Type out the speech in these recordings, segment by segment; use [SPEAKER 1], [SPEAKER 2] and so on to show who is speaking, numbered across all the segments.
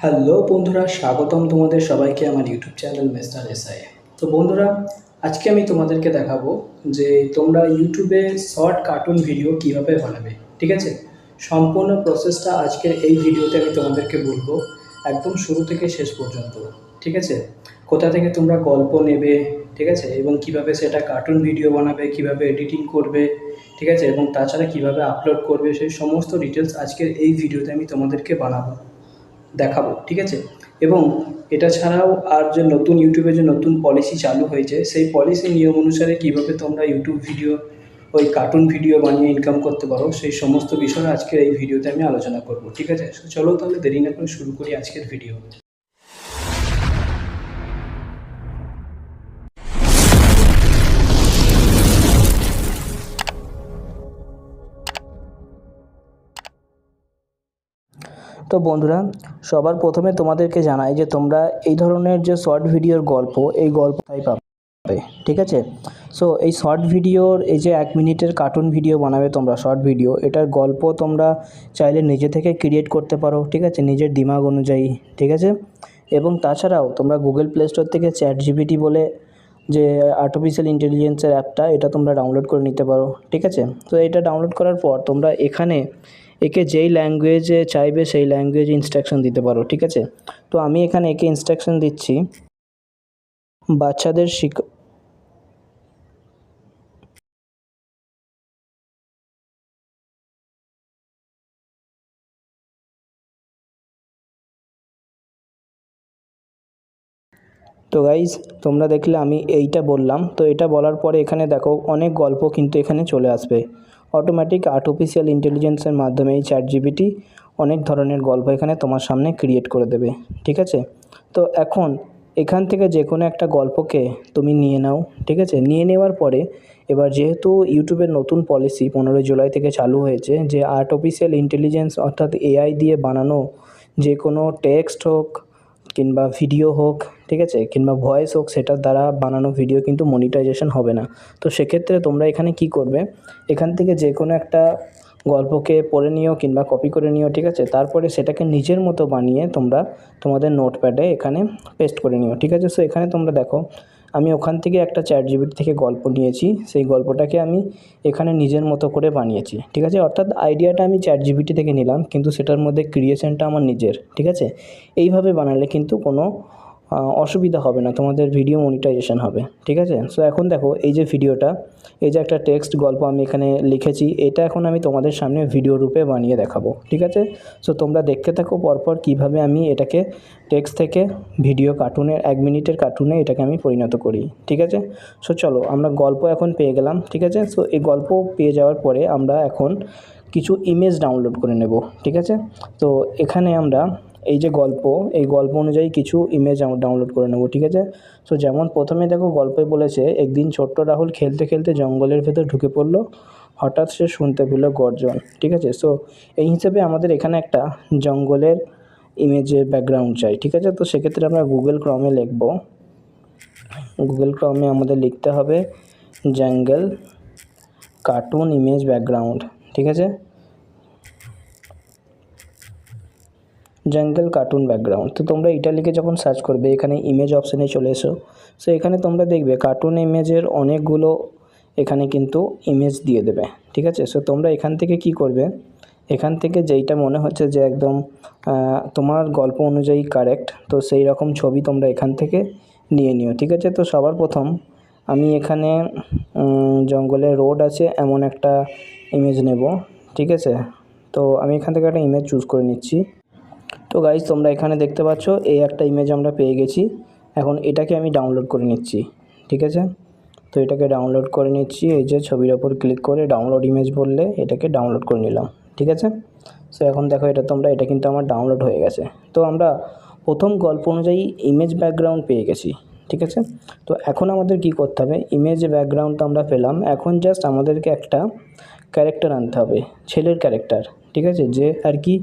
[SPEAKER 1] Hello বন্ধুরা, স্বাগতম তোমাদের সবাইকে আমার ইউটিউব চ্যানেল মিস্টার এসআই। তো বন্ধুরা, আজকে আমি তোমাদেরকে দেখাবো যে তোমরা ইউটিউবে শর্ট কার্টুন ভিডিও কিভাবে বানাবে। ঠিক আছে, সম্পূর্ণ প্রসেসটা আজকের এই ভিডিওতে আমি তোমাদেরকে বলবো, একদম শুরু থেকে শেষ পর্যন্ত। ঠিক আছে, কোথা থেকে তোমরা গল্প নেবে, ঠিক আছে, এবং কিভাবে সেটা কার্টুন ভিডিও বানাবে, কিভাবে এডিটিং করবে, ঠিক আছে, এবং তাছাড়া কিভাবে আপলোড করবে, সেই সমস্ত ডিটেলস আজকের এই ভিডিওতে আমি তোমাদেরকে দেখাবো। ঠিক আছে, এবং এটা ছাড়াও আর যে নতুন ইউটিউবে যে নতুন পলিসি চালু হয়েছে, সেই পলিসি নিয়ম অনুসারে কীভাবে তোমরা ইউটিউব ভিডিও, ওই কার্টুন ভিডিও বানিয়ে ইনকাম করতে পারো, সেই সমস্ত বিষয়ে আজকের এই ভিডিওতে আমি আলোচনা করব। ঠিক আছে, চলো তাহলে দেরি না করে শুরু করি আজকের ভিডিও। তো বন্ধুরা, সবার প্রথমে তোমাদেরকে জানাই যে তোমরা এই ধরনের যে শর্ট ভিডিওর গল্প, এই গল্পটাই পাবে। ঠিক আছে, সো এই শর্ট ভিডিওর এই যে 1 মিনিটের কার্টুন ভিডিও বানাবে তোমরা, শর্ট ভিডিও, এটার গল্প তোমরা চাইলে নিজে থেকে ক্রিয়েট করতে পারো। ঠিক আছে, নিজের দিমাগ অনুযায়ী। ঠিক আছে, এবং তাছাড়াও তোমরা গুগল প্লে স্টোর থেকে ChatGPT বলে যে আর্টিফিশিয়াল ইন্টেলিজেন্সের অ্যাপটা, এটা তোমরা ডাউনলোড করে নিতে পারো। ঠিক আছে, তো এটা ডাউনলোড করার পর তোমরা এখানে একে যেই ল্যাঙ্গুয়েজে চাইবে সেই ল্যাঙ্গুয়েজ ইনস্ট্রাকশন দিতে পারো। ঠিক আছে, তো আমি এখানে একে ইনস্ট্রাকশন দিচ্ছি বাচ্চাদের তো গাইজ, তোমরা দেখলে আমি এইটা বললাম, তো এটা বলার পরে এখানে দেখো অনেক গল্প কিন্তু এখানে চলে আসবে অটোমেটিক আর্টিফিশিয়াল ইন্টেলিজেন্সের মাধ্যমে। এই ChatGPT অনেক ধরনের গল্প এখানে তোমার সামনে ক্রিয়েট করে দেবে। ঠিক আছে, তো এখন এখান থেকে যে কোনো একটা গল্পকে তুমি নিয়ে নাও। ঠিক আছে, নিয়ে নেওয়ার পরে এবার যেহেতু ইউটিউবের নতুন পলিসি 15 জুলাই থেকে চালু হয়েছে, যে আর্টিফিশিয়াল ইন্টেলিজেন্স অর্থাৎ AI দিয়ে বানানো যে কোনো টেক্সট হোক কিংবা ভিডিও হোক, ঠিক আছে, কিংবা ভয়েস হোক, সেটার দ্বারা বানানো ভিডিও কিন্তু মনিটাইজেশন হবে না। তো সেক্ষেত্রে তোমরা এখানে কি করবে, এখান থেকে যে কোনো একটা গল্পকে পড়ে নিও কিংবা কপি করে নিও। ঠিক আছে, তারপরে সেটাকে নিজের মতো বানিয়ে তোমরা তোমাদের নোটপ্যাডে এখানে পেস্ট করে নিও। ঠিক আছে, সো এখানে তোমরা দেখো আমি ওখান থেকে একটা ChatGPT থেকে গল্প নিয়েছি, সেই গল্পটাকে আমি এখানে নিজের মতো করে বানিয়েছি। ঠিক আছে, অর্থাৎ আইডিয়াটা আমি ChatGPT থেকে নিলাম, কিন্তু সেটার মধ্যে ক্রিয়েশনটা আমার নিজের। ঠিক আছে, এইভাবে বানালে কিন্তু কোনো অসুবিধা হবে না, তোমাদের ভিডিও মনিটাইজেশন হবে। ঠিক আছে, সো এখন দেখো এই যে ভিডিওটা, এই যে একটা টেক্সট গল্প আমি এখানে লিখেছি, এটা এখন আমি তোমাদের সামনে ভিডিও রূপে বানিয়ে দেখাবো। ঠিক আছে, সো তোমরা দেখতে থাকো পরপর কীভাবে আমি এটাকে টেক্সট থেকে ভিডিও কার্টুনের 1 মিনিটের কার্টুনে এটাকে আমি পরিণত করি। ঠিক আছে, সো চলো আমরা গল্প এখন পেয়ে গেলাম। ঠিক আছে, সো এই গল্প পেয়ে যাওয়ার পরে আমরা এখন কিছু ইমেজ ডাউনলোড করে নেব। ঠিক আছে, তো এখানে আমরা এই যে গল্প, এই গল্প অনুযায়ী কিছু ইমেজ ডাউনলোড করে নেব। ঠিক আছে, সো যেমন প্রথমে দেখো গল্পে বলেছে, একদিন ছোট্ট রাহুল খেলতে খেলতে জঙ্গলের ভেতর ঢুকে পড়লো, হঠাৎ সে শুনতে পেল গর্জন। ঠিক আছে, সো এই হিসেবে আমাদের এখানে একটা জঙ্গলের ইমেজের ব্যাকগ্রাউন্ড চাই। ঠিক আছে, তো সেক্ষেত্রে আমরা গুগল ক্রমে লিখব, গুগল ক্রমে আমাদের লিখতে হবে জঙ্গল কার্টুন ইমেজ ব্যাকগ্রাউন্ড। ঠিক আছে, জঙ্গল কার্টুন ব্যাকগ্রাউন্ড। তো তোমরা এটা লিখে যখন সার্চ করবে, এখানে ইমেজ অপশানে চলে এসো। সো এখানে তোমরা দেখবে কার্টুন ইমেজের অনেকগুলো এখানে কিন্তু ইমেজ দিয়ে দেবে। ঠিক আছে, সো তোমরা এখান থেকে কি করবে, এখান থেকে যেইটা মনে হচ্ছে যে একদম তোমার গল্প অনুযায়ী কারেক্ট, তো সেই রকম ছবি তোমরা এখান থেকে নিয়ে নিও। ঠিক আছে, তো সবার প্রথম আমি এখানে জঙ্গলে রোড আছে এমন একটা ইমেজ নেব। ঠিক আছে, তো আমি এখান থেকে একটা ইমেজ চুজ করে নিচ্ছি। তো গাইজ, তোমরা এখানে দেখতে পাচ্ছ এই একটা ইমেজ আমরা পেয়ে গেছি। এখন এটাকে আমি ডাউনলোড করে নিচ্ছি। ঠিক আছে, তো এটাকে ডাউনলোড করে নিচ্ছি, এই যে ছবির ওপর ক্লিক করে ডাউনলোড ইমেজ বললে এটাকে ডাউনলোড করে নিলাম। ঠিক আছে, সো এখন দেখো এটা কিন্তু আমার ডাউনলোড হয়ে গেছে। তো আমরা প্রথম গল্প অনুযায়ী ইমেজ ব্যাকগ্রাউন্ড পেয়ে গেছি। ঠিক আছে, তো এখন আমাদের কি করতে হবে, ইমেজ ব্যাকগ্রাউন্ড তো আমরা পেলাম, এখন জাস্ট আমাদেরকে একটা ক্যারেক্টার আনতে হবে, ছেলের ক্যারেক্টার। ঠিক আছে, যে আর কি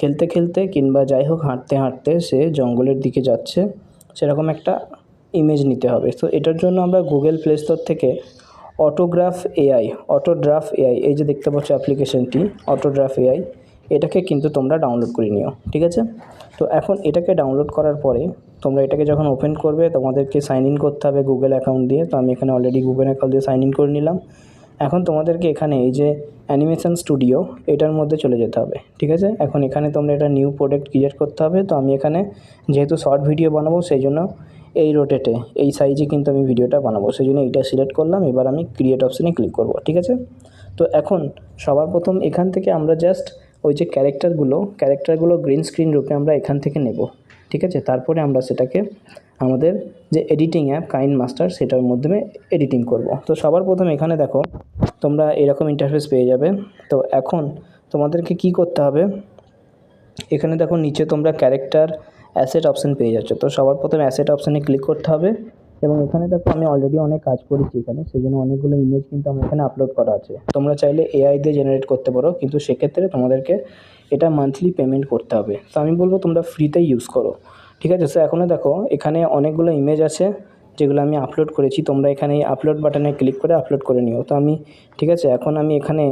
[SPEAKER 1] খেলতে খেলতে কিংবা যাই হোক হাঁটতে হাঁটতে সে জঙ্গলের দিকে যাচ্ছে, সেরকম একটা ইমেজ নিতে হবে। তো এটার জন্য আমরা গুগল প্লে স্টোর থেকে অটোড্রাফট এআই, এই যে দেখতে পাচ্ছ অ্যাপ্লিকেশনটি অটোড্রাফট এআই, এটাকে কিন্তু তোমরা ডাউনলোড করে নিও, ঠিক আছে। তো এখন এটাকে ডাউনলোড করার পরে তোমরা এটাকে যখন ওপেন করবে তোমাদেরকে সাইন ইন করতে হবে গুগল অ্যাকাউন্ট দিয়ে। তো আমি এখানে অলরেডি গুগল অ্যাকাউন্ট দিয়ে সাইন ইন করে নিলাম। এখন তোমাদেরকে এখানে এই যে অ্যানিমেশন স্টুডিও এটার মধ্যে চলে যেতে হবে, ঠিক আছে। এখন এখানে তোমরা এটা নিউ প্রোডাক্ট ক্রিয়েট করতে হবে। তো আমি এখানে যেহেতু শর্ট ভিডিও বানাবো সেই জন্য এই রোটেটে এই সাইজে কিন্তু আমি ভিডিওটা বানাবো, সেই জন্য এইটা সিলেক্ট করলাম। এবার আমি ক্রিয়েট অপশানে ক্লিক করব, ঠিক আছে। তো এখন সবার প্রথম এখান থেকে আমরা জাস্ট ওই যে ক্যারেক্টারগুলো গ্রিন স্ক্রিন রূপে আমরা এখান থেকে নেব, ঠিক আছে। তারপরে আমরা সেটাকে আমাদের যে এডিটিং অ্যাপ কাইনমাস্টার সেটার মাধ্যমে এডিটিং করব। তো সবার প্রথম এখানে দেখো তোমরা এরকম ইন্টারফেস পেয়ে যাবে। তো এখন তোমাদেরকে কি করতে হবে, এখানে দেখো নিচে তোমরা ক্যারেক্টার অ্যাসেট অপশান পেয়ে যাচ্ছ। তো সবার প্রথমে অ্যাসেট অপশানে ক্লিক করতে হবে এবং এখানে দেখো আমি অলরেডি অনেক কাজ করেছি এখানে, সেই জন্য অনেকগুলো ইমেজ কিন্তু আমার এখানে আপলোড করা আছে। তোমরা চাইলে এআই দিয়ে জেনারেট করতে পারো, কিন্তু সেক্ষেত্রে তোমাদেরকে এটা মান্থলি পেমেন্ট করতে হবে। তো আমি বলবো তোমরা ফ্রিতেই ইউজ করো, ঠিক আছে। সো এখনও দেখো এখানে অনেকগুলো ইমেজ আছে যেগুলো আমি আপলোড করেছি। তোমরা এখানে এই আপলোড বাটনে ক্লিক করে আপলোড করে নিও। তো আমি, ঠিক আছে, এখন আমি এখানে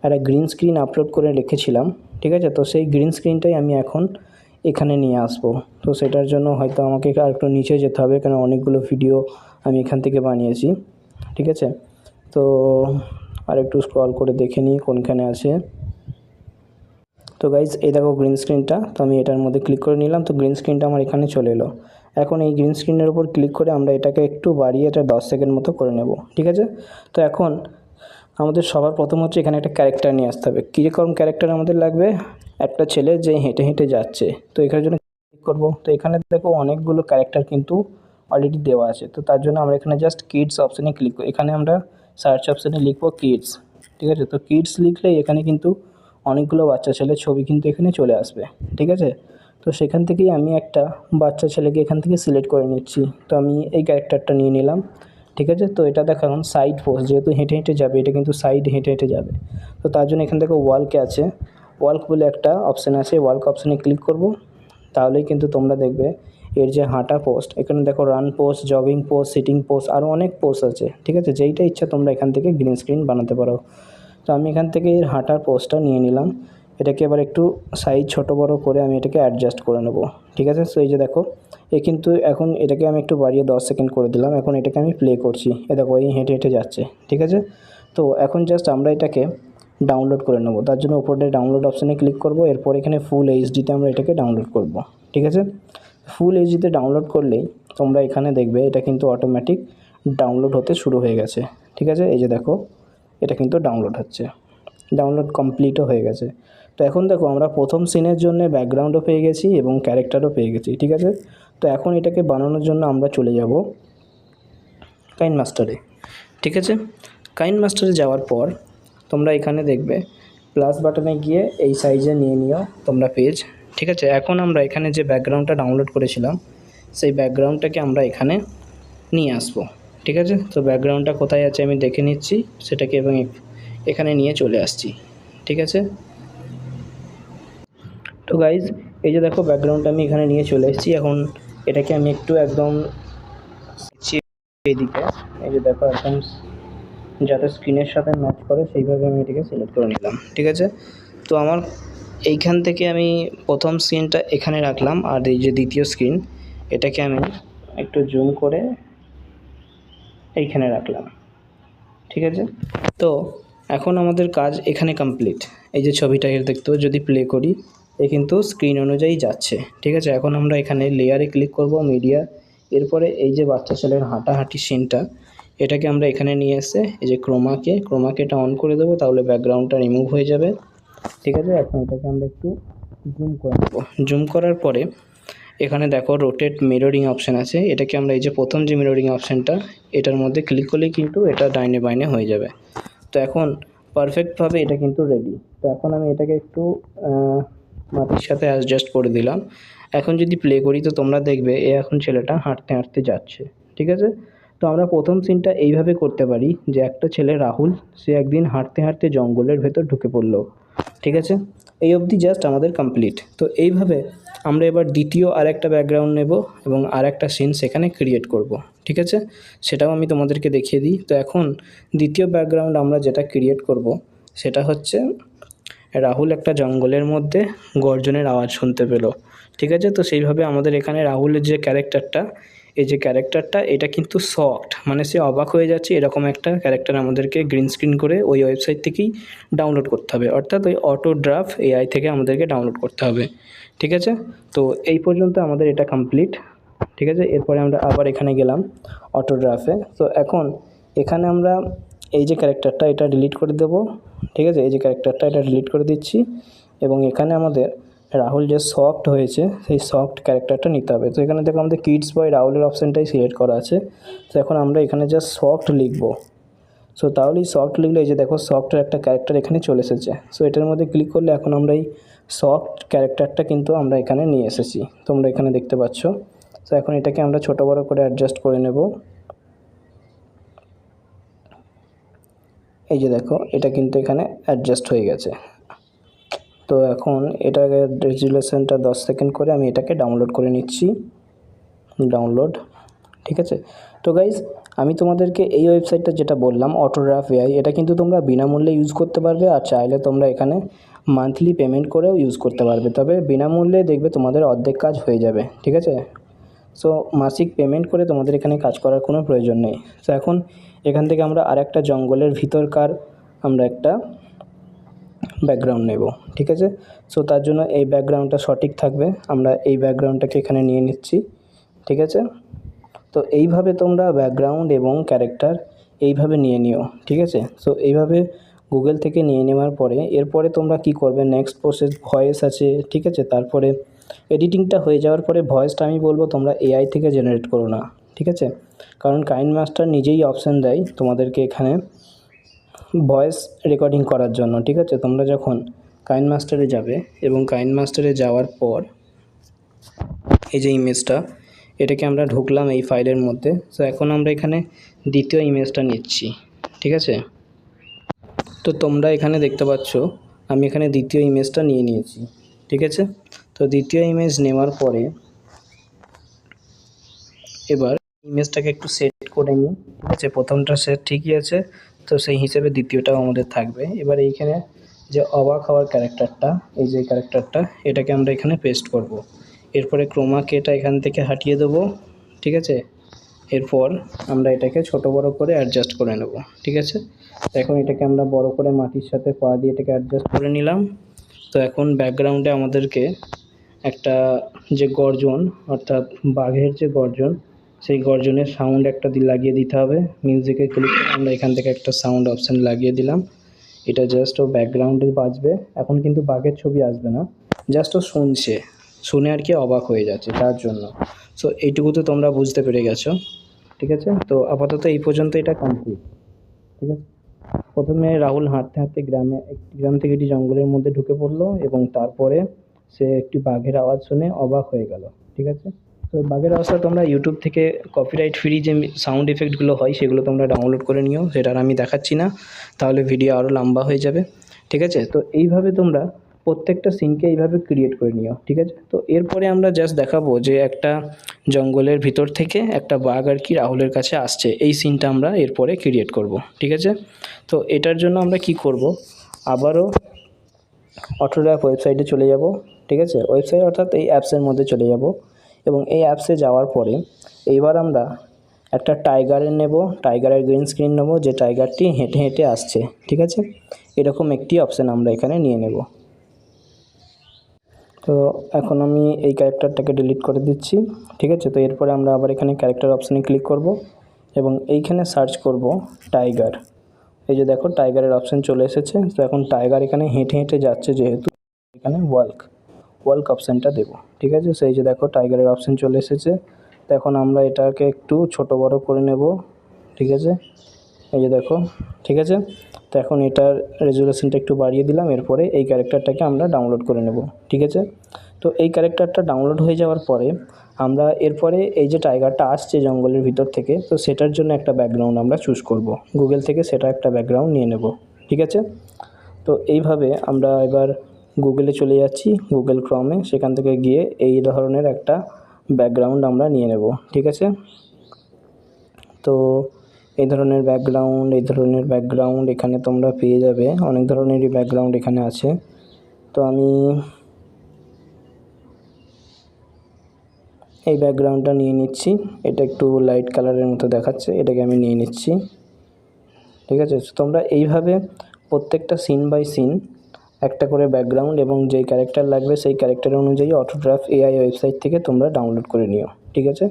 [SPEAKER 1] একটা গ্রিন স্ক্রিন আপলোড করে রেখেছিলাম, ঠিক আছে। তো সেই গ্রিন স্ক্রিনটাই আমি এখন এখানে নিয়ে আসবো। তো সেটার জন্য হয়তো আমাকে আর একটু নিচে যেতে হবে, কারণ অনেকগুলো ভিডিও আমি এখান থেকে বানিয়েছি, ঠিক আছে। তো আর একটু স্ক্রল করে দেখে নিই কোনখানে আছে। তো গাইজ এই দেখো গ্রিন স্ক্রিনটা, তো আমি এটার মধ্যে ক্লিক করে নিলাম। তো গ্রিন স্ক্রিনটা আমার এখানে চলে এলো। এখন এই গ্রিন স্ক্রিনের উপর ক্লিক করে আমরা এটাকে একটু বাড়িয়ে এটা 10 সেকেন্ড মতো করে নেব, ঠিক আছে। তো এখন আমাদের সবার প্রথম হচ্ছে এখানে একটা ক্যারেক্টার নিয়ে আসতে হবে। কীরকম ক্যারেক্টার আমাদের লাগবে, একটা ছেলে যে হেঁটে হেঁটে যাচ্ছে। তো এখানের জন্য ক্লিক করবো। তো এখানে দেখো অনেকগুলো ক্যারেক্টার কিন্তু অলরেডি দেওয়া আছে। তো তার জন্য আমরা এখানে জাস্ট কিডস অপশানে ক্লিক করি। এখানে আমরা সার্চ অপশানে লিখবো কিডস, ঠিক আছে। তো কিডস লিখলেই এখানে কিন্তু অনেকগুলো বাচ্চা ছেলের ছবি কিন্তু এখানে চলে আসবে, ঠিক আছে। তো সেখান থেকেই আমি একটা বাচ্চা ছেলেকে এখান থেকে সিলেক্ট করে নিচ্ছি। তো আমি এই ক্যারেক্টারটা নিয়ে নিলাম, ঠিক আছে। তো এটা দেখো এখন সাইড পোস্ট, যেহেতু হেঁটে হেঁটে যাবে, এটা কিন্তু সাইড হেঁটে হেঁটে যাবে। তো তার জন্য এখান থেকে ওয়ালকে আছে, ওয়াল্ক বলে একটা অপশান আছে, ওয়াল্ক অপশানে ক্লিক করব। তাহলেই কিন্তু তোমরা দেখবে এর যে হাঁটা পোস্ট, এখানে দেখো run post, jogging post, sitting post, আরও অনেক পোস্ট আছে, ঠিক আছে। যেইটা ইচ্ছা তোমরা এখান থেকে গ্রিন স্ক্রিন বানাতে পারো। তো আমি এখান থেকে এর হাঁটার পোস্টটা নিয়ে নিলাম। এটাকে এবার একটু সাইজ ছোট বড় করে আমি এটাকে অ্যাডজাস্ট করে নেব, ঠিক আছে। সো এই যে দেখো কিন্তু এখন এটাকে আমি একটু বাড়িয়ে 10 সেকেন্ড করে দিলাম। এখন এটাকে আমি প্লে করছি, দেখো এই হেঁটে হেঁটে যাচ্ছে, ঠিক আছে। তো এখন জাস্ট আমরা এটাকে ডাউনলোড করে নেব। তার জন্য উপরে ডাউনলোড অপশানে ক্লিক করব। এরপর এখানে ফুল এইচডিতে আমরা এটাকে ডাউনলোড করব, ঠিক আছে। ফুল এইচডিতে ডাউনলোড করলেই তোমরা এখানে দেখবে এটা কিন্তু অটোমেটিক ডাউনলোড হতে শুরু হয়ে গেছে, ঠিক আছে। এই যে দেখো এটা কিন্তু ডাউনলোড হচ্ছে, ডাউনলোড কমপ্লিটও হয়ে গেছে। তো এখন দেখো আমরা প্রথম সিনের জন্য ব্যাকগ্রাউন্ডও পেয়ে গেছি এবং ক্যারেক্টারও পেয়ে গেছি, ঠিক আছে। তো এখন এটাকে বানানোর জন্য আমরা চলে যাব কাইনমাস্টারে, ঠিক আছে। কাইনমাস্টারে যাওয়ার পর তোমরা এখানে দেখবে প্লাস বাটনে গিয়ে এই সাইজে নিয়ে নিও তোমরা পেজ, ঠিক আছে। এখন আমরা এখানে যে ব্যাকগ্রাউন্ডটা ডাউনলোড করেছিলাম সেই ব্যাকগ্রাউন্ডটাকে আমরা এখানে নিয়ে আসবো, ঠিক আছে। তো ব্যাকগ্রাউন্ডটা কোথায় আছে আমি দেখে নিচ্ছি সেটাকে, এবং এখানে নিয়ে চলে আসছি, ঠিক আছে। তো গাইজ এই যে দেখো ব্যাকগ্রাউন্ডটা আমি এখানে নিয়ে চলে এসেছি। এখন এটাকে আমি একটু একদম এইদিকে, এই যে দেখো একদম যাতে স্ক্রিনের সাথে ম্যাচ করে সেইভাবে আমি এটাকে সিলেক্ট করে নিলাম, ঠিক আছে। তো আমার এইখান থেকে আমি প্রথম স্ক্রিনটা এখানে রাখলাম, আর এই যে দ্বিতীয় স্ক্রিন এটাকে আমি একটু জুম করে এইখানে রাখলাম, ঠিক আছে। তো এখন আমাদের কাজ এখানে কমপ্লিট। এই যে ছবিটাকে দেখতে যদি প্লে করি এ কিন্তু স্ক্রিন অনুযায়ী যাচ্ছে, ঠিক আছে। এখন আমরা এখানে লেয়ারে ক্লিক করব, মিডিয়া, এরপরে এই যে বাচ্চা ছেলের হাঁটাহাঁটি সিনটা এটাকে আমরা এখানে নিয়ে এসে এই যে ক্রোমাকেটা অন করে দেবো, তাহলে ব্যাকগ্রাউন্ডটা রিমুভ হয়ে যাবে, ঠিক আছে। এখন এটাকে আমরা একটু জুম করে নেব। জুম করার পরে এখানে দেখো রোটেট মিররিং অপশান আছে, এটাকে আমরা এই যে প্রথম যে মিররিং অপশানটা এটার মধ্যে ক্লিক করলেই কিন্তু এটা ডাইনে বাইনে হয়ে যাবে। তো এখন পারফেক্টভাবে এটা কিন্তু রেডি। তো এখন আমি এটাকে একটু মাটির সাথে অ্যাডজাস্ট করে দিলাম। এখন যদি প্লে করি তো তোমরা দেখবে এখন ছেলেটা হাঁটতে হাঁটতে যাচ্ছে, ঠিক আছে। তো আমরা প্রথম সিনটা এইভাবে করতে পারি যে একটা ছেলে রাহুল, সে একদিন হাঁটতে হাঁটতে জঙ্গলের ভেতর ঢুকে পড়লো, ঠিক আছে। এই অবধি জাস্ট আমাদের কমপ্লিট। তো এইভাবে আমরা এবার দ্বিতীয় আরেকটা ব্যাকগ্রাউন্ড নেব এবং আরেকটা সিন সেখানে ক্রিয়েট করব, ঠিক আছে। সেটাও আমি তোমাদেরকে দেখিয়ে দিই। তো এখন দ্বিতীয় ব্যাকগ্রাউন্ড আমরা যেটা ক্রিয়েট করব সেটা হচ্ছে রাহুল একটা জঙ্গলের মধ্যে গর্জনের আওয়াজ শুনতে পেলো। ঠিক আছে, তো সেইভাবে আমাদের এখানে রাহুলের যে ক্যারেক্টারটা, এই যে ক্যারেক্টারটা এটা কিন্তু শকড, মানে সে অবাক হয়ে যাচ্ছে এরকম একটা ক্যারেক্টার আমাদেরকে গ্রিন স্ক্রিন করে ওই ওয়েবসাইট থেকেই ডাউনলোড করতে হবে, অর্থাৎ ওই অটোড্রাফট এআই থেকে আমাদেরকে ডাউনলোড করতে হবে। ঠিক আছে, তো এই পর্যন্ত আমাদের এটা কমপ্লিট। ঠিক আছে, এরপরে আমরা আবার এখানে গেলাম অটোড্রাফে। তো এখন এখানে আমরা এই যে ক্যারেক্টারটা এটা ডিলিট করে দেবো। ঠিক আছে, এই যে ক্যারেক্টারটা এটা ডিলিট করে দিচ্ছি এবং এখানে আমাদের রাহুল যে শকড হয়েছে সেই শকড ক্যারেক্টারটা নিতে হবে। তো এখানে দেখো আমাদের কিডস বয় রাহুলের অপশানটাই সিলেক্ট করা আছে। তো এখন আমরা এখানে জাস্ট শকড লিখবো। সো তাহলেই শকড লিখলে এই যে দেখো শকডের একটা ক্যারেক্টার এখানে চলে এসেছে। সো এটার মধ্যে ক্লিক করলে এখন আমরা এই শকড ক্যারেক্টারটা কিন্তু আমরা এখানে নিয়ে এসেছি, তোমরা এখানে দেখতে পাচ্ছ। তো এখন এটাকে আমরা ছোটো বড়ো করে অ্যাডজাস্ট করে নেব। এই যে দেখো এটা কিন্তু এখানে অ্যাডজাস্ট হয়ে গেছে। তো এখন এটাকে রেজুলেশনটা 10 সেকেন্ড করে আমি এটাকে ডাউনলোড করে নিচ্ছি। ডাউনলোড। ঠিক আছে, তো গাইজ আমি তোমাদেরকে এই ওয়েবসাইটটা যেটা বললাম অটোড্রাফট এআই, এটা কিন্তু তোমরা বিনামূল্যে ইউজ করতে পারবে, আর চাইলে তোমরা এখানে মান্থলি পেমেন্ট করেও ইউজ করতে পারবে। তবে বিনামূল্যে দেখবে তোমাদের অর্ধেক কাজ হয়ে যাবে। ঠিক আছে, সো মাসিক পেমেন্ট করে তোমাদের এখানে কাজ করার কোনো প্রয়োজন নেই। তো এখন এখান থেকে আমরা আরেকটা জঙ্গলের ভিতরকার আমরা একটা ব্যাকগ্রাউন্ড নেব। ঠিক আছে, সো তার জন্য এই ব্যাকগ্রাউন্ডটা সঠিক থাকবে, আমরা এই ব্যাকগ্রাউন্ডটাকে এখানে নিয়ে নিচ্ছি। ঠিক আছে, তো এইভাবে তোমরা ব্যাকগ্রাউন্ড এবং ক্যারেক্টার এইভাবে নিয়ে নিও। ঠিক আছে, সো এইভাবে গুগল থেকে নিয়ে নেওয়ার পরে এরপরে তোমরা কি করবে, নেক্সট প্রসেস ভয়েস আছে। ঠিক আছে, তারপরে এডিটিংটা হয়ে যাওয়ার পরে ভয়েসটা আমি বলবো তোমরা এআই থেকে জেনারেট করো না। ঠিক আছে, কারণ কাইনমাস্টার নিজেই অপশান দেয় তোমাদেরকে এখানে ভয়েস রেকর্ডিং করার জন্য। ঠিক আছে, তোমরা যখন কাইনমাস্টারে যাবে এবং কাইনমাস্টারে যাওয়ার পর এই যে ইমেজটা, এটাকে আমরা ঢুকলাম এই ফাইলের মধ্যে। তো এখন আমরা এখানে দ্বিতীয় ইমেজটা নিচ্ছি। ঠিক আছে, তো তোমরা এখানে দেখতে পাচ্ছ আমি এখানে দ্বিতীয় ইমেজটা নিয়ে নিয়েছি। ঠিক আছে, তো দ্বিতীয় ইমেজ নেওয়ার পরে এবার ইমেজটাকে একটু সেট করে নিই। ঠিক আছে, প্রথমটা সেট ঠিকই আছে, তো সেই হিসেবে দ্বিতীয়টাও আমাদের থাকবে। এবার এইখানে যে অবাক হওয়ার ক্যারেক্টারটা, এই যে ক্যারেক্টারটা, এটাকে আমরা এখানে পেস্ট করব। এরপরে ক্রোমাকে এটা এখান থেকে হাটিয়ে দেবো। ঠিক আছে, এরপর আমরা এটাকে ছোট বড় করে অ্যাডজাস্ট করে নেব। ঠিক আছে, এখন এটাকে আমরা বড় করে মাটির সাথে পা দিয়ে এটাকে অ্যাডজাস্ট করে নিলাম। তো এখন ব্যাকগ্রাউন্ডে আমাদেরকে একটা যে গর্জন, অর্থাৎ বাঘের যে গর্জন, সেই গর্জনের সাউন্ড একটা লাগিয়ে দিতে হবে। মিউজিকে ক্লিক করে আমরা এখান থেকে একটা সাউন্ড অপশান লাগিয়ে দিলাম। এটা জাস্ট ও ব্যাকগ্রাউন্ডে বাজবে, এখন কিন্তু বাঘের ছবি আসবে না, জাস্ট ও শুনে আর কি অবাক হয়ে যাচ্ছে তার জন্য। সো এইটুকু তো তোমরা বুঝতে পেরে গেছো। ঠিক আছে, তো আপাতত এই পর্যন্ত এটা কমপ্লিট। ঠিক আছে, প্রথমে রাহুল হাঁটতে হাঁটতে গ্রাম থেকে একটি জঙ্গলের মধ্যে ঢুকে পড়লো এবং তারপরে সে একটি বাঘের আওয়াজ শুনে অবাক হয়ে গেল। ঠিক আছে, তো বাঘের আওয়াজটা তোমরা ইউটিউব থেকে কপিরাইট ফ্রি যে সাউন্ড এফেক্টগুলো হয় সেগুলো তোমরা ডাউনলোড করে নিও, সেটা আর আমি দেখাচ্ছি না, তাহলে ভিডিও আরও লম্বা হয়ে যাবে। ঠিক আছে, তো এইভাবে তোমরা প্রত্যেকটা সিনকে এইভাবে ক্রিয়েট করে নিও। ঠিক আছে, তো এরপরে আমরা জাস্ট দেখাবো যে একটা জঙ্গলের ভিতর থেকে একটা বাঘ আর কি রাহুলের কাছে আসছে, এই সিনটা আমরা এরপরে ক্রিয়েট করব। ঠিক আছে, তো এটার জন্য আমরা কি করব, আবারও অটোড্রাফট ওয়েবসাইটে চলে যাব। ঠিক আছে, ওয়েবসাইট অর্থাৎ এই অ্যাপসের মধ্যে চলে যাব এবং এই অ্যাপসে যাওয়ার পরে এইবার আমরা একটা টাইগারের নেব, টাইগারের গ্রিন স্ক্রিন নেব, যে টাইগারটি হেঁটে হেঁটে আসছে। ঠিক আছে, এরকম একটি অপশান আমরা এখানে নিয়ে নেব। তো এখন আমি এই ক্যারেক্টারটাকে ডিলিট করে দিচ্ছি। ঠিক আছে, তো এরপরে আমরা আবার এখানে ক্যারেক্টার অপশানে ক্লিক করব এবং এইখানে সার্চ করব টাইগার। এই যে দেখো টাইগারের অপশান চলে এসেছে। তো এখন টাইগার এখানে হেঁটে হেঁটে যাচ্ছে, যেহেতু এখানে ওয়াল্ক অপশানটা দেবো। ঠিক আছে, সেই যে দেখো টাইগারের অপশান চলে এসেছে। তো এখন আমরা এটাকে একটু ছোট বড় করে নেব। ঠিক আছে, এই যে দেখো। ঠিক আছে, তো এখন এটার রেজুলেশনটা একটু বাড়িয়ে দিলাম। এরপরে এই ক্যারেক্টারটাকে আমরা ডাউনলোড করে নেব। ঠিক আছে, তো এই ক্যারেক্টারটা ডাউনলোড হয়ে যাওয়ার পরে আমরা এরপরে এই যে টাইগারটা আসছে জঙ্গলের ভিতর থেকে, তো সেটার জন্য একটা ব্যাকগ্রাউন্ড আমরা চুজ করব। গুগল থেকে সেটা একটা ব্যাকগ্রাউন্ড নিয়ে নেব। ঠিক আছে, তো এইভাবে আমরা এবার গুগলে চলে যাচ্ছি, গুগল ক্রমে, সেখান থেকে গিয়ে এই ধরনের একটা ব্যাকগ্রাউন্ড আমরা নিয়ে নেব। ঠিক আছে, তো এই ধরনের ব্যাকগ্রাউন্ড এখানে তোমরা পেয়ে যাবে, অনেক ধরনেরই ব্যাকগ্রাউন্ড এখানে আছে। তো আমি এই ব্যাকগ্রাউন্ডটা নিয়ে নিচ্ছি, এটা একটু লাইট কালারের মতো দেখাচ্ছে, এটাকে আমি নিয়ে নিচ্ছি। ঠিক আছে, তোমরা এইভাবে প্রত্যেকটা সিন বাই সিন একটা করে ব্যাকগ্রাউন্ড এবং যেই ক্যারেক্টার লাগবে সেই ক্যারেক্টার অনুযায়ী অটোগ্রাফ এআই ওয়েবসাইট থেকে তোমরা ডাউনলোড করে নিও। ঠিক আছে,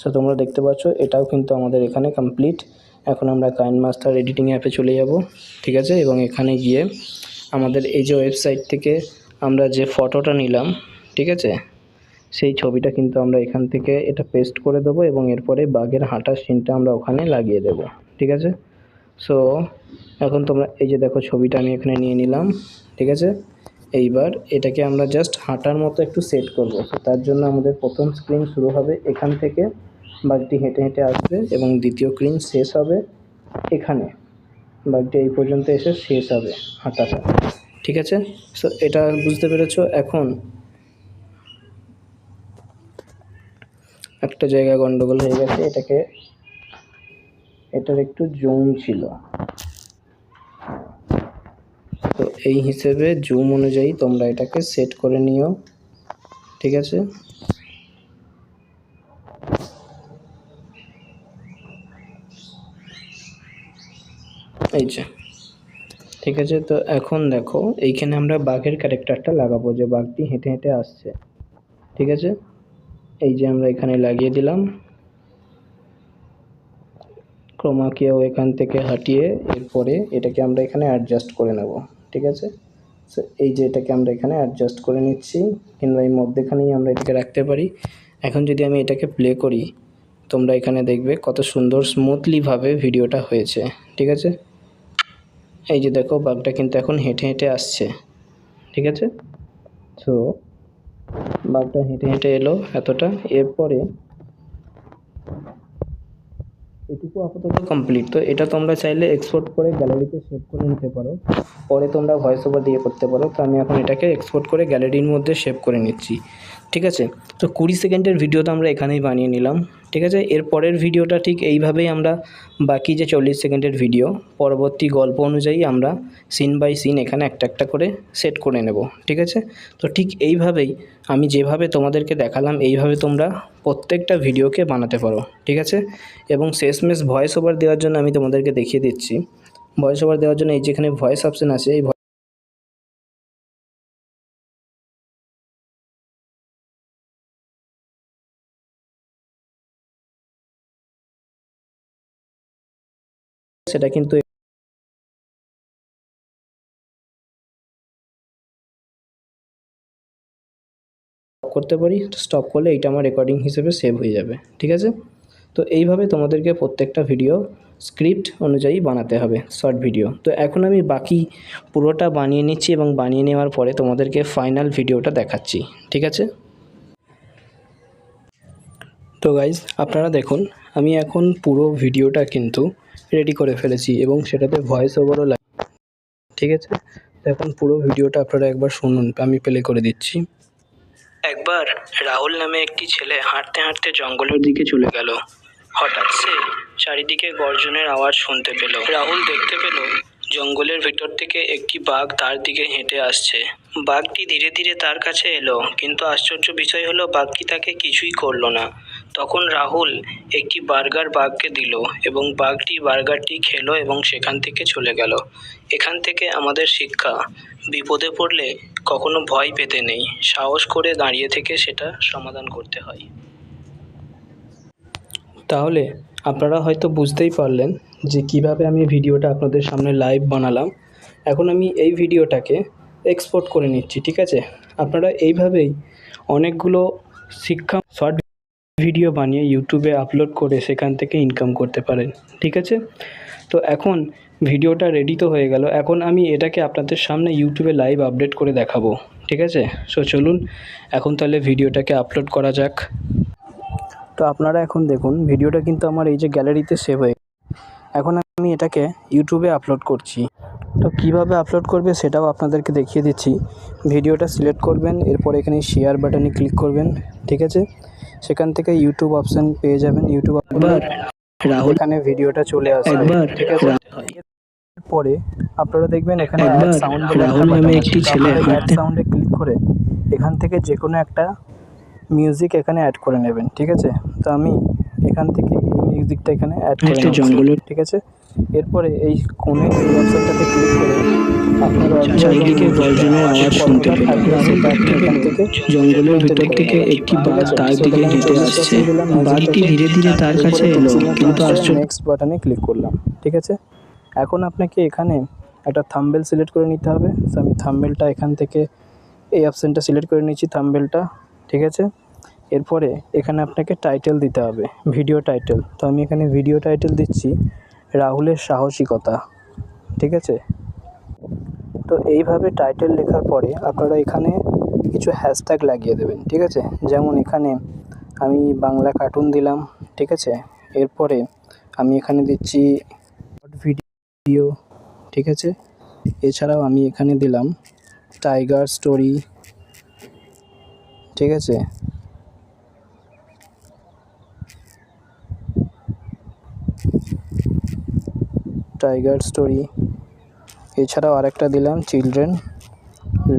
[SPEAKER 1] সো তোমরা দেখতে পাচ্ছ এটাও কিন্তু আমাদের এখানে কমপ্লিট। এখন আমরা কাইনমাস্টার এডিটিং অ্যাপে চলে যাব। ঠিক আছে, এবং এখানে গিয়ে আমাদের এই যে ওয়েবসাইট থেকে আমরা যে ফটোটা নিলাম, ঠিক আছে, সেই ছবিটা কিন্তু আমরা এখান থেকে এটা পেস্ট করে দেবো এবং এরপরে বাঘের হাঁটার সিনটা আমরা ওখানে লাগিয়ে দেব। ঠিক আছে, সো এখন তোমরা এই যে দেখো ছবিটা আমি এখানে নিয়ে নিলাম। ঠিক আছে, এইবার এটাকে আমরা জাস্ট হাঁটার মতো একটু সেট করব। তো তার জন্য আমাদের প্রথম স্ক্রিন শুরু হবে এখান থেকে, বাঘটি হেঁটে হেঁটে আসবে এবং দ্বিতীয় স্ক্রিন শেষ হবে এখানে, বাঘটি এই পর্যন্ত এসে শেষ হবে হাঁটাটা। ঠিক আছে, সো এটা বুঝতে পেরেছো। এখন একটা জায়গায় গন্ডগোল হয়ে গেছে, এটার একটু জুম ছিল, তো এই হিসেবে জুম অনুযায়ী তোমরা এটাকে সেট করে নিও। ঠিক আছে, এই যে ঠিক আছে। তো এখন দেখো এইখানে আমরা বাঘের ক্যারেক্টারটা লাগাবো, যে বাঘটি হেঁটে হেঁটে আসছে। ঠিক আছে, এই যে আমরা এখানে লাগিয়ে দিলাম, ক্রোমাকিও এখান থেকে হটিয়ে এরপরে এটাকে আমরা এখানে অ্যাডজাস্ট করে নেব। ঠিক আছে, সো এই যে এটাকে আমরা এখানে অ্যাডজাস্ট করে নিচ্ছি, কিংবা এই মধ্যেখানেই আমরা এটাকে রাখতে পারি। এখন যদি আমি এটাকে প্লে করি, তোমরা এখানে দেখবে কত সুন্দর স্মুথলিভাবে ভিডিওটা হয়েছে। ঠিক আছে, এই যে দেখো বাঘটা কিন্তু এখন হেঁটে হেঁটে আসছে। ঠিক আছে, সো বাঘটা হেঁটে হেঁটে এলো এতটা, এরপরে এটুকু আপাতত কমপ্লিট। তো এটা তোমরা চাইলে এক্সপোর্ট করে গ্যালারিতে সেভ করে নিতে পারো, পরে তোমরা ভয়েস ওভার দিয়ে করতে পারো। তো আমি এখন এটাকে এক্সপোর্ট করে গ্যালারির মধ্যে সেভ করে নিচ্ছি। ঠিক আছে, তো 20 সেকেন্ডের ভিডিওটা আমরা এখানেই বানিয়ে নিলাম। ঠিক আছে, এর পরের ভিডিওটা ঠিক এইভাবেই আমরা বাকি যে 40 সেকেন্ডের ভিডিও পরবর্তী গল্প অনুযায়ী আমরা সিন বাই সিন এখানে একটা একটা করে সেট করে নেব। ঠিক আছে, তো ঠিক এইভাবেই আমি যেভাবে তোমাদেরকে দেখালাম এইভাবে তোমরা প্রত্যেকটা ভিডিওকে বানাতে পারো। ঠিক আছে, এবং শেষমেশ ভয়েস ওভার দেওয়ার জন্য আমি তোমাদেরকে দেখিয়ে দিচ্ছি। ভয়েস ওভার দেওয়ার জন্য এই যেখানে ভয়েস অপশন আছে, এই সেটা কিন্তু করতে পারি, স্টপ করলে এইটা আমার রেকর্ডিং হিসেবে সেভ হয়ে যাবে। ঠিক আছে, তো এইভাবে তোমাদেরকে প্রত্যেকটা ভিডিও স্ক্রিপ্ট অনুযায়ী বানাতে হবে শর্ট ভিডিও। তো এখন আমি বাকি পুরোটা বানিয়ে নিচ্ছি এবং বানিয়ে নেওয়ার পরে তোমাদেরকে ফাইনাল ভিডিওটা দেখাচ্ছি। ঠিক আছে, তো গাইজ আপনারা দেখুন আমি এখন পুরো ভিডিওটা কিন্তু রেডি করে ফেলেছি এবং সেটাতে ভয়েস ওভারও লাগে। ঠিক আছে, তো এখন পুরো ভিডিওটা আপনারা একবার শুনুন, আমি প্লে করে দিচ্ছি। একবার রাহুল নামে একটি ছেলে হাঁটতে হাঁটতে জঙ্গলের দিকে চলে গেল। হঠাৎ সে চারিদিকে গর্জনের আওয়াজ শুনতে পেল। রাহুল দেখতে পেল জঙ্গলের ভিতর থেকে একটি বাঘ তার দিকে হেঁটে আসছে। বাঘটি ধীরে ধীরে তার কাছে এলো, কিন্তু আশ্চর্য বিষয় হলো বাঘটি তাকে কিছুই করলো না। তখন রাহুল একটি বার্গার বাঘকে দিল এবং বাঘটি বার্গারটি খেলো এবং সেখান থেকে চলে গেল। এখান থেকে আমাদের শিক্ষা, বিপদে পড়লে কখনো ভয় পেতে নেই, সাহস করে দাঁড়িয়ে থেকে সেটা সমাধান করতে হয়। তাহলে আপনারা হয়তো বুঝতেই পারলেন যে কিভাবে আমি ভিডিওটা আপনাদের সামনে লাইভ বানালাম। এখন আমি এই ভিডিওটাকে এক্সপোর্ট করে নিচ্ছি। ঠিক আছে, আপনারা এইভাবেই অনেকগুলো শিক্ষা শর্ট ভিডিও বানিয়ে ইউটিউবে আপলোড করে সেখান থেকে ইনকাম করতে পারেন। ঠিক আছে, তো এখন ভিডিওটা রেডি তো হয়ে গেল, এখন আমি এটাকে আপনাদের সামনে ইউটিউবে লাইভ আপডেট করে দেখাবো। ঠিক আছে, সো চলুন এখন তাহলে ভিডিওটাকে আপলোড করা যাক। তো আপনারা এখন দেখুন ভিডিওটা কিন্তু আমার এই যে গ্যালারিতে সেভ হয়ে, এখন আমি এটাকে ইউটিউবে আপলোড করছি। তো কিভাবে আপলোড করবে সেটাও আপনাদেরকে দেখিয়ে দিচ্ছি। ভিডিওটা সিলেক্ট করবেন, এরপর এখানে শেয়ার বাটনে ক্লিক করবেন। ঠিক আছে, সেখান থেকে ইউটিউব অপশান পেয়ে যাবেন। ইউটিউব রাহুল এখানে ভিডিওটা চলে আসবে। ঠিক আছে, পরে আপনারা দেখবেন এখানে
[SPEAKER 2] একবার
[SPEAKER 1] অ্যাড সাউন্ড বলে একটা
[SPEAKER 2] রাহুল
[SPEAKER 1] বাটন
[SPEAKER 2] নামে
[SPEAKER 1] আছে।
[SPEAKER 2] একটি
[SPEAKER 1] তো
[SPEAKER 2] ছেলে
[SPEAKER 1] আপনারা অ্যাড
[SPEAKER 2] হাঁটতে
[SPEAKER 1] সাউন্ডে ক্লিক করে এখান থেকে যে কোনো একটা মিউজিক এখানে অ্যাড করে নেবেন, ঠিক আছে। তো আমি এখান থেকে এই মিউজিকটা এখানে অ্যাড করে
[SPEAKER 2] হাঁটতে
[SPEAKER 1] নিচ্ছি,
[SPEAKER 2] জঙ্গলের
[SPEAKER 1] ঠিক আছে। এরপরে এই কোণে এই অপশনটাতে ক্লিক করে আপনারা অডিও এবং
[SPEAKER 2] চারিদিকে
[SPEAKER 1] মিউজিকটা
[SPEAKER 2] গর্জনের আওয়াজ শুনতে
[SPEAKER 1] কতটা
[SPEAKER 2] পেল।
[SPEAKER 1] থাকবে
[SPEAKER 2] রাহুল
[SPEAKER 1] সেটা আপনি
[SPEAKER 2] দেখতে
[SPEAKER 1] এখান
[SPEAKER 2] পেল
[SPEAKER 1] থেকে
[SPEAKER 2] জঙ্গলের
[SPEAKER 1] মেনটেন
[SPEAKER 2] ভেতর
[SPEAKER 1] করে
[SPEAKER 2] থেকে
[SPEAKER 1] নেবেন,
[SPEAKER 2] একটি
[SPEAKER 1] ঠিক
[SPEAKER 2] বাঘ
[SPEAKER 1] আছে।
[SPEAKER 2] তার
[SPEAKER 1] তো
[SPEAKER 2] দিকে
[SPEAKER 1] এখানে আমি
[SPEAKER 2] হেঁটে
[SPEAKER 1] 40%
[SPEAKER 2] আসছে।
[SPEAKER 1] দিলাম
[SPEAKER 2] বাঘটি
[SPEAKER 1] মিউজিকটাকে।
[SPEAKER 2] ধীরে ধীরে তার কাছে
[SPEAKER 1] এরপরে
[SPEAKER 2] এলো,
[SPEAKER 1] কন্টিনিউ
[SPEAKER 2] কিন্তু
[SPEAKER 1] আসছে,
[SPEAKER 2] আশ্চর্য
[SPEAKER 1] নেক্সট বাটনে ক্লিক করলাম, ঠিক আছে। এখন আপনাকে এখানে একটা থাম্বনেল সিলেক্ট করে নিতে হবে। তো আমি থাম্বনেলটা এখান থেকে এই অপশানটা সিলেক্ট করে নিচ্ছি, থাম্বনেলটা, ঠিক আছে। এরপরে এখানে আপনাকে টাইটেল দিতে হবে, ভিডিও টাইটেল। তো আমি এখানে ভিডিও টাইটেল দিচ্ছি রাহুলের সাহসিকতা, ঠিক আছে। তো এইভাবে টাইটেল লেখার পরে আপনারা এখানে কিছু হ্যাশট্যাগ লাগিয়ে দেবেন, ঠিক আছে। যেমন এখানে আমি বাংলা কার্টুন দিলাম, ঠিক আছে। এরপরে আমি এখানে দিচ্ছি ভিডিও, ঠিক আছে। এছাড়াও আমি এখানে দিলাম টাইগার স্টোরি, ঠিক আছে। Tiger story. এছাড়াও আরেকটা দিলাম চিলড্রেন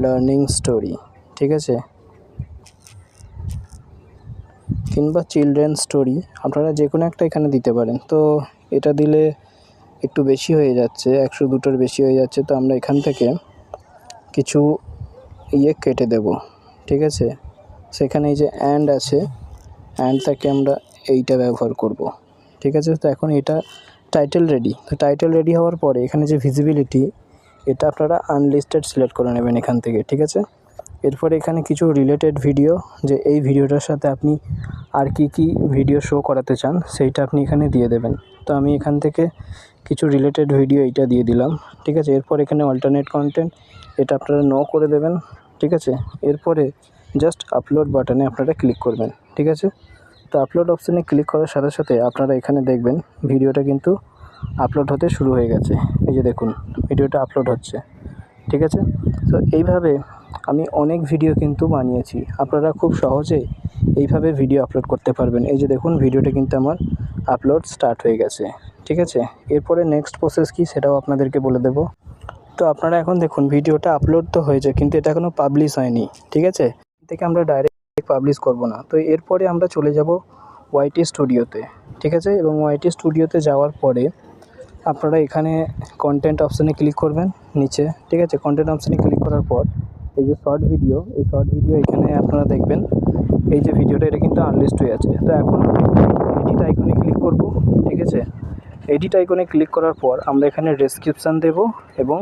[SPEAKER 1] লার্নিং স্টোরি, ঠিক আছে, কিংবা চিলড্রেন স্টোরি, আপনারা যে কোনো একটা এখানে দিতে পারেন। তো এটা দিলে একটু বেশি হয়ে যাচ্ছে, 102টার বেশি হয়ে যাচ্ছে। তো আমরা এখান থেকে কিছু কেটে দেব, ঠিক আছে। সেখানে এই যে অ্যান্ড আছে, অ্যান্ডটাকে আমরা এইটা ব্যবহার করব, ঠিক আছে। তো এখন এটা টাইটেল রেডি। তো টাইটেল রেডি হওয়ার পরে এখানে যে ভিজিবিলিটি, এটা আপনারা আনলিস্টেড সিলেক্ট করে নেবেন এখান থেকে, ঠিক আছে। এরপরে এখানে কিছু রিলেটেড ভিডিও, যে এই ভিডিওটার সাথে আপনি আর কি ভিডিও শো করাতে চান সেইটা আপনি এখানে দিয়ে দেবেন। তো আমি এখান থেকে কিছু রিলেটেড ভিডিও এইটা দিয়ে দিলাম, ঠিক আছে। এরপর এখানে অল্টারনেট কন্টেন্ট, এটা আপনারা নো করে দেবেন, ঠিক আছে। এরপরে জাস্ট আপলোড বাটনে আপনারা ক্লিক করবেন, ঠিক আছে। তো আপলোড অপশানে ক্লিক করার সাথে সাথে আপনারা এখানে দেখবেন ভিডিওটা কিন্তু আপলোড হতে শুরু হয়ে গেছে। এই যে দেখুন ভিডিওটা আপলোড হচ্ছে, ঠিক আছে। তো এইভাবে আমি অনেক ভিডিও কিন্তু বানিয়েছি, আপনারা খুব সহজেই এইভাবে ভিডিও আপলোড করতে পারবেন। এই যে দেখুন ভিডিওটা কিন্তু আমার আপলোড স্টার্ট হয়ে গেছে, ঠিক আছে। এরপরে নেক্সট প্রসেস কী সেটাও আপনাদেরকে বলে দেব। তো আপনারা এখন দেখুন ভিডিওটা আপলোড তো হয়েছে, কিন্তু এটা এখনও পাবলিশ হয়নি, ঠিক আছে। থেকে আমরা ডাইরেক্ট পাবলিশ করব না। তো এরপরে আমরা চলে যাব ওয়াইটি স্টুডিওতে, ঠিক আছে। এবং ওয়াইটি স্টুডিওতে যাওয়ার পরে আপনারা এখানে কন্টেন্ট অপশানে ক্লিক করবেন নিচে, ঠিক আছে। কন্টেন্ট অপশানে ক্লিক করার পর এই যে শর্ট ভিডিও, এই শর্ট ভিডিও এখানে আপনারা দেখবেন এই যে ভিডিওটা, এটা কিন্তু আনলিস্ট হয়ে আছে। তো এখন এডিট আইকনে ক্লিক করব, ঠিক আছে। এডিট আইকনে ক্লিক করার পর আমরা এখানে ডেসক্রিপশান দেব এবং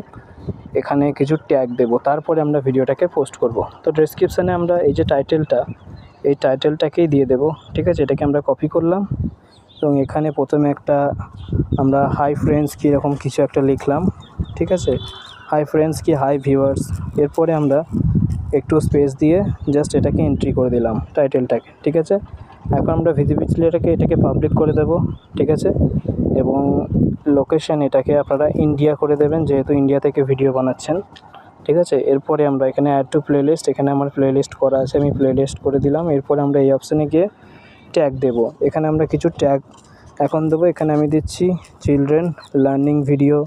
[SPEAKER 1] এখানে কিছু ট্যাগ দেব, তারপরে আমরা ভিডিওটাকে পোস্ট করব। তো ডেসক্রিপশানে আমরা এই যে টাইটেলটা, এই টাইটেলটাকেই দিয়ে দেব, ঠিক আছে। এটাকে আমরা কপি করলাম এবং এখানে প্রথমে একটা আমরা হাই ফ্রেন্ডস কি এরকম কিছু একটা লিখলাম, ঠিক আছে। হাই ফ্রেন্ডস কি হাই ভিউয়ার্স। এরপরে আমরা একটু স্পেস দিয়ে জাস্ট এটাকে এন্ট্রি করে দিলাম টাইটেলটাকে, ঠিক আছে। এখন আমরা ভিজিবিলিটিটাকে এটাকে পাবলিক করে দেব, ঠিক আছে। এবং লোকেশন এটাকে আপনারা ইন্ডিয়া করে দেবেন, যেহেতু ইন্ডিয়া থেকে ভিডিও বানাচ্ছেন, ঠিক আছে। এরপরে আমরা এখানে অ্যাড টু প্লেলিস্ট, এখানে আমার প্লেলিস্ট করা আছে, আমি প্লেলিস্ট করে দিলাম। এরপরে আমরা এই অপশানে গিয়ে ট্যাগ দেব, এখানে আমরা কিছু ট্যাগ এখন দেবো। এখানে আমি দিচ্ছি চিলড্রেন লার্নিং ভিডিও,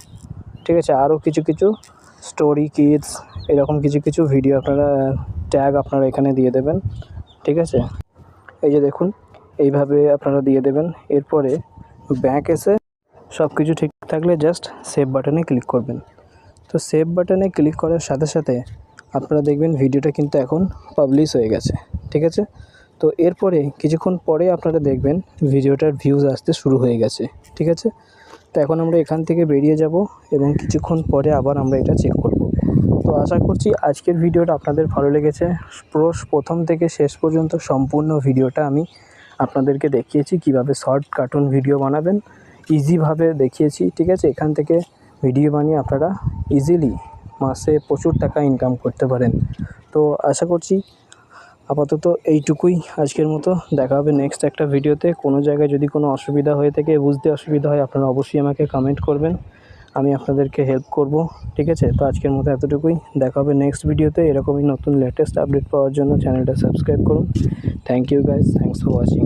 [SPEAKER 1] ঠিক আছে। আরও কিছু স্টোরি কিডস, এরকম কিছু ভিডিও আপনারা ট্যাগ আপনারা এখানে দিয়ে দেবেন, ঠিক আছে। এই যে দেখুন এইভাবে আপনারা দিয়ে দেবেন। এরপরে ব্যাক এসে সব কিছু ঠিক থাকলে জাস্ট সেভ বাটনে ক্লিক করবেন। তো সেভ বাটনে ক্লিক করার সাথে সাথে আপনারা দেখবেন ভিডিওটা কিন্তু এখন পাবলিশ হয়ে গেছে, ঠিক আছে। তো এরপরে কিছুক্ষণ পরে আপনারা দেখবেন ভিডিওটার ভিউজ আসতে শুরু হয়ে গেছে, ঠিক আছে। তো এখন আমরা এখান থেকে বেরিয়ে যাব এবং কিছুক্ষণ পরে আবার আমরা এটা চেক করব। তো আশা করছি আজকের ভিডিওটা আপনাদের ভালো লেগেছে। প্রথম থেকে শেষ পর্যন্ত সম্পূর্ণ ভিডিওটা আমি আপনাদেরকে দেখিয়েছি কিভাবে শর্ট কার্টুন ভিডিও বানাবেন, ইজিভাবে দেখিয়েছি, ঠিক আছে। এখান থেকে ভিডিও বানিয়ে আপনারা ইজিলি মাসে প্রচুর টাকা ইনকাম করতে পারেন। তো আশা করছি আপাতত এইটুকুই আজকের মতো। দেখা হবে নেক্সট একটা ভিডিওতে। কোনো জায়গায় যদি কোনো অসুবিধা হয়ে থাকে, বুঝতে অসুবিধা হয়, আপনারা অবশ্যই আমাকে কমেন্ট করবেন, আমি আপনাদেরকে হেল্প করব, ঠিক আছে। তো আজকের মতো এতটুকুই, দেখা হবে নেক্সট ভিডিওতে। এরকমই নতুন লেটেস্ট আপডেট পাওয়ার জন্য চ্যানেলটা সাবস্ক্রাইব করুন। Thank you guys, thanks for watching.